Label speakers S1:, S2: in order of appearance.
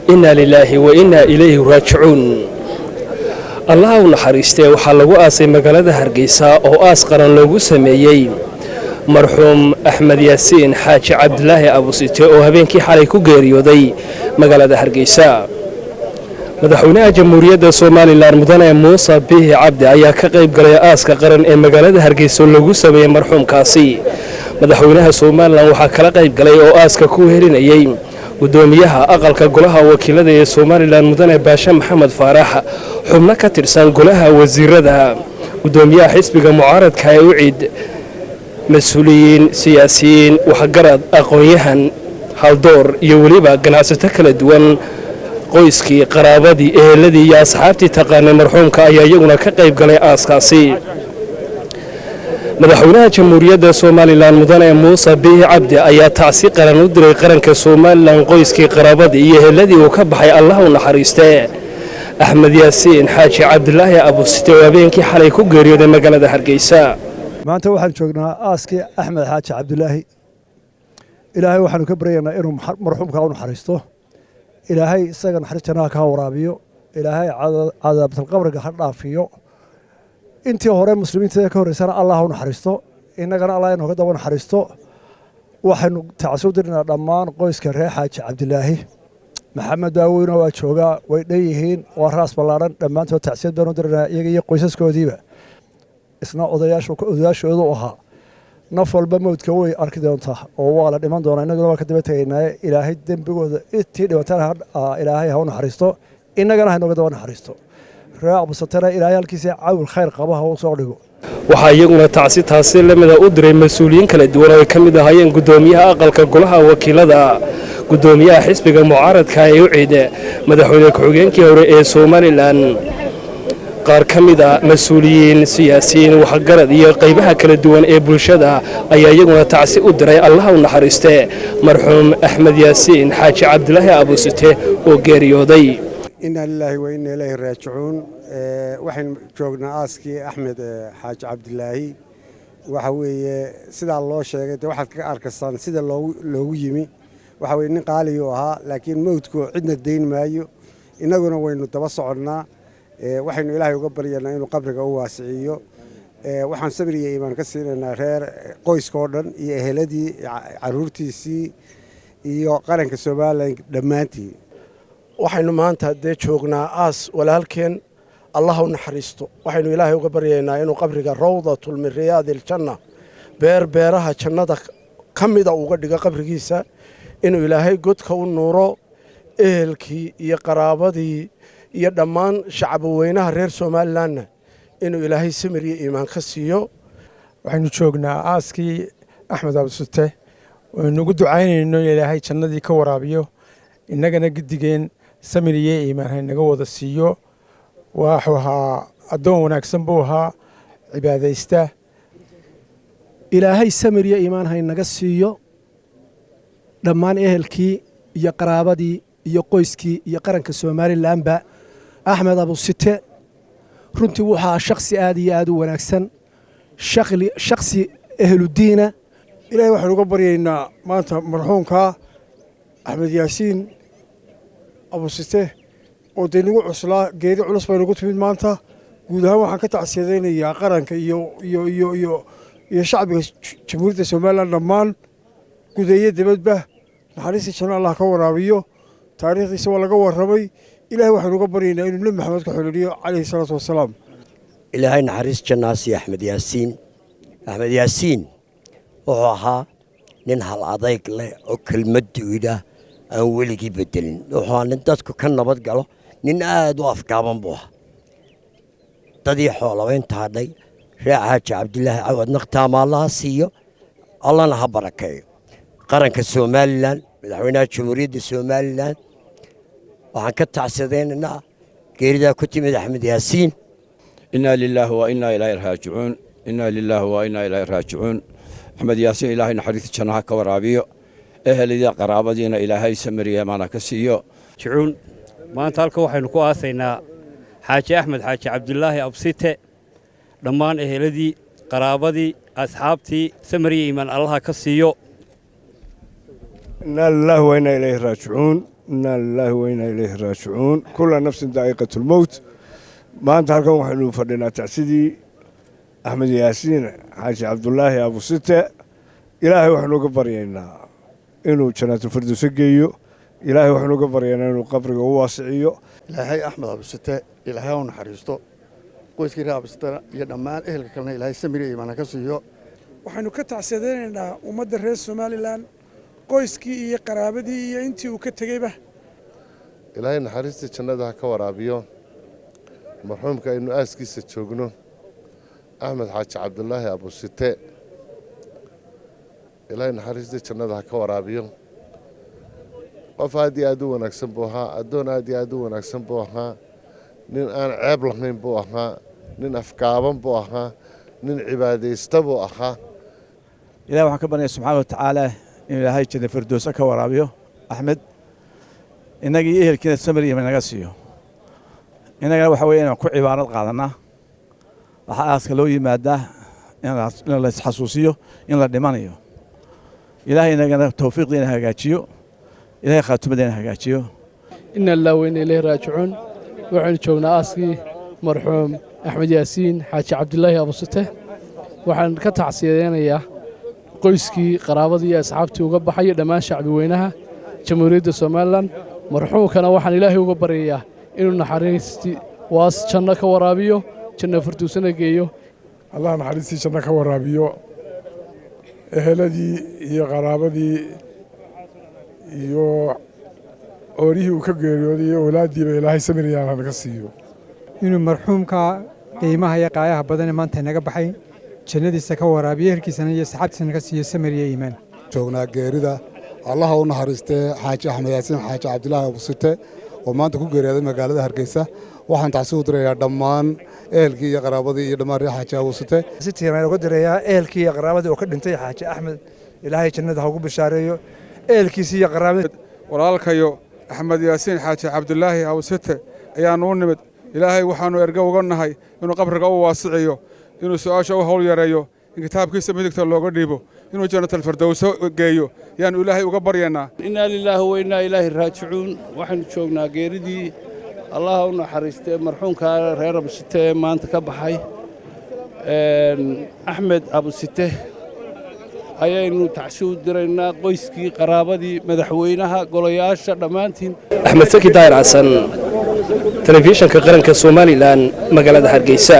S1: إنا لله وإنا إليه راجعون. الله ونحرسته وحلقوا آسي مقالة هرقيسا أو آسقرا لوغو سميي مرحوم أحمد ياسين حاج عبد الله أبو سيتي أو هبينكي حاليكو غيريودي مقالة هرقيسا مدحونا جمهورية سوماليلاند مدن موسى بيه عبد ayaa ka qayb galay aaska qaran ee magaalada Hargeysa lagu sameeyay marxuumkaasi madaxweynaha Soomaaliland waxa kala qayb galay oo aaska ku helinayay gudoomiyaha aqalka golaha wakiilada ee Soomaaliland mudane Baasha Maxamed Faarax xubno ka tirsan golaha wasiirada gudoomiyaha xisbiga mucaaradka ee UCID mas'uuliyiin siyaasiyiin waxgarad aqoonyahan haldoor iyo waliba ganacsato kala duwan qoyskii qaraabadii eheladii iyo asxaabtii taqaanay marxuumka ayaa iyaguna ka qayb galay aaskaasi madaxweynaha jamhuuriyadda Soomaaliland mudane Muuse Bihi Cabdi ayaa tacsi qaran u diray qaranka Soomaaliland qoyskii qaraabadii iyo eheladii uu ka baxay Allah u naxariistay Axmed Yaasiin Xaaji Cabdilaahi Abu Site oo habeenkii xalay ku geeriyooday magaalada Hargeysa
S2: maanta waxaan joognaa aaskii Axmed Xaaji Cabdilaahi ilaahay waxaanu ka baryaynaa inuu marxuumka u naxariisto ilaahay isaga naxariistana ka waraabiyo ilaahay cadaabta qabriga ha dhaafiyo intii hore muslimiinta ka horeysana Allah u naxariisto inagana Allah inoo ka daba naxariisto waxaanu tacasuudirnaa dhammaan qoyska reer Xaaji Cabdilaahi maxamed daaweyno waa jooga way dheeyihiin waa raas balaaran dhammaantood tacsiid baan u dirnaa iyaga iyo qoysaskoodiiba isna odayaashoodu ahaa naf walba mawdka way arki doontaa oo waa la dhiman doonaa inaguna waa ka daba tagaynaa ilaahay dembigooda intii dhibatana ilaahay ha u naxariisto inagana ha inooga daba naxariisto raac busatana ilaahay halkiisa caawil khayr qaba ha u soo dhigo
S1: waxaa iyaguna tacsi taasi lamida u diray mas'uuliyiin kala duwan oo ka mid ahaayeen gudoomiyaha aqalka golaha wakiilada gudoomiyaha xisbiga mucaaradka ee UCID madaxweyne ku-xigeenkii hore ee Soomaaliland qaar ka mid ah mas'uuliyiin siyaasiyiin waxgarad iyo qaybaha kala duwan ee bulshada ayaa iyaguna tacsi u diray Allah u naxariistay marxuum Axmed Yaasiin Xaaji Cabdilaahi Abu Site oo geeriyooday
S3: inna lillahi wa inna ilayhi raaji'uun waxaan joognaa aaskii Axmed Xaaji Cabdilaahi waxa weeye sida loo sheegay waxaad ka arkaysaan sida loogu yimi waxa weeye nin qaali oo ahaa laakiin mawdku cidna deyn maayo inaguna waynu daba soconnaa waxaynu ilaahay uga baryanaa inuu qabriga u waasiciyo waxaan sabir iyo iimaan ka siinaynaa reer qoyska oo dhan iyo eheladii caruurtiisii iyo qaranka Soomaaliland dhammaantii
S4: waxaynu maanta dee joognaa aas walaalkeen Allah u naxariisto waxaynu ilaahay uga baryaynaa inuu qabriga rawdatul min riyaadil janna beeraha jannada kamida uga dhigo qabrigiisa inuu ilaahay godka u nuuro ehelkii iyo qaraabadii iyo dhammaan shacab weynaha reer Soomaaliland inuu ilaahay samir iyo iimaan ka siiyo
S5: waxaynu joognaa aaskii Axmed Abu Site oo nagu ducaynayno ilaahay jannadii ka waraabiyo inagana gidigeen samir iyo iimaan naga wada siiyo waxa adoon wanaagsan buu ahaa cibaadaysta
S2: ilaahay samir iyo iimaan naga siiyo dhammaan ehelkii iyo qaraabadii iyo qoyskii iyo qaranka Soomaaliland ba Axmed Abu Site runtii waxa shakhsi aad iyo aad u wanaagsan shakhsi ahludiina
S6: ilaahay waxaan uga baryaynaa maanta marxuumka Axmed Yaasiin Abu Site oo dinagu cuslaa geeri culus bay nagu timid maanta guud ahaan waxaan ka tacsiyadeynayaa qaranka iyo shacbiga jamhuuriyadda Soomaaliland dhammaan gudaye dibadba naxariista janno Allah ka waraabiyo taariikhdiisa waa laga warramay ilaahay waxaan uga baryaynaa inuu nabi maxamed ka xiriiriyo calayhi salaatu wasalaam
S7: ilaahay naxariis jannaasi Axmed Yaasiin wuxuu ahaa nin hal adayg leh oo kelmadooda aan weligii bedelin wuxuu ahaa nin dadku ka nabad galo nin aad u afkaaban buu ahaa dadii xoolaweynta hadhay reer Xaaji Cabdilaahi Cawad naqtaama Allah siiyo Allahna ha barakeeyo qaranka Soomaaliland madaxweynaha jamhuuriyadda Soomaaliland waxaan ka tacsideynaa geerida ku timid Axmed Yaasiin
S8: inna lillahi wa inna ilayhi raaji'uun Axmed Yaasiin ilaahay naxariista jannaha ka waraabiyo ehelida qaraabadiina ilaahay samiriya maana ka siiyo
S9: jicuun maanta halka waxaynu ku aasaynaa Xaaji Axmed Xaaji Cabdilaahi Abu Site dhammaan eheladii qaraabadii asxaabtii samiriya iimaan Allah ka siiyo
S6: إنا لله وإنا إليه راجعون إنا لله وإنا إليه راجعون كل نفس ذائقة الموت ما أنت هلكم وحنو فردنا تعسيدي أحمد ياسين حاج عبد الله أبو ستة إلهي وحنو قبرينا إنه جنات الفردوس جيو إلهي وحنو قبرينا إنه قبره واسعيو
S10: إلهي أحمد أبو ستة إلهي ونحرسته قوس كيرا أبو ستة يدمان أهل كلنا إلهي سميري إيمانا كسيو
S11: وحنو كتعسيدنا ومد الرئيس سومالي لان qoyskii iyo qaraabadii iyo intii uu ka tagayba
S12: ilaahay naxariista jannada ha ka waraabiyo marxuumka aynu aaskiisa joogno axmed xaaji cabdulaahi abu site ilaahay naxariista jannada ha ka waraabiyo qof aad iyo aad u wanaagsan buu ahaa addoon aad iyo aad u wanaagsan buu ahaa nin aan ceeb lahayn buu ahaa nin afgaaban buu ahaa nin cibaadaysta buu ahaa
S13: ilahay waxaan ka barnaya subxaana wa tacaala in ilaahay janna firdowsa ka waraabiyo axmed innagii ehelkiina samir iyo naga siiyo innagana waxa weeye inaan ku cibaarad qaadanaa waxaa aaska loo yimaadaa in la isxasuusiyo in la dhimanayo ilaahay inagana tawfiiqdiina hagaajiyo ilaahay khaatumadina hagaajiyo
S14: inna lillahi wa inna ilayhi raajicuun waxaanu joognaa aaskii marxuum axmed yaasiin xaaji cabdulaahi abusite waxaan ka tacsiyadeynayaa qoyskii qaraabadii iyo asxaabtii uga baxay dhammaan shacbi weynaha jamhuuriyadda Soomaaliland marxuumkana waxaan ilaahay uga baryayaa inuu naxariisti waas janno ka waraabiyo janno firdowsana geeyo
S15: allah naxariistii janno ka waraabiyo eheladii iyo qaraabadii iyo oorihii uu ka geeriyooday iyo awlaaddiiba ilaahay samiriyaan naga siiyo
S16: inuu marxuumka qiimaha iyo qaayaha badan maanta naga baxay jannadiisa ka waraabiyo ehelkiisana iyo saxaabtiisana ka siiyo samir iyo iimaan
S17: joognaa geerida allaha u naxariistee xaaji axmed yaasiin xaaji cabdilaahi abusite oo maanta ku geeriyooday magaalada hargeysa waxaan tacsi u dirayaa dhammaan ehelkii iyo qaraabadii iyo dhammaan reer xaaji abusite
S2: sitiimaan uga dirayaa ehelkii iyo qaraabadii oo ka dhintay xaaji axmed ilaahay jannada ha ugu bishaareeyo ehelkiisii iyo qaraabadii
S18: walaalkayo axmed yaasiin xaaji cabdilaahi abusite ayaanu u nimid ilaahay waxaanu erga uga nahay inuu qabriga u waasiciyo inuu su'aasha u hawl yareeyo in kitaabkiisa midigta looga dhiibo inuu jannatul firdowso geeyo yaanu ilaahay uga baryaynaa
S19: inna lillahi wa inna ilayhi raajicuun waxaanu joognaa geeridii allah u naxariistay marxuumka reer abusite maanta ka baxay axmed abusite ayaynu tacsi u diraynaa qoyskii qaraabadii madaxweynaha golayaasha dhammaantiin
S1: axmed saki daahir xasan telefishinka qaranka Soomaaliland magaalada Hargeysa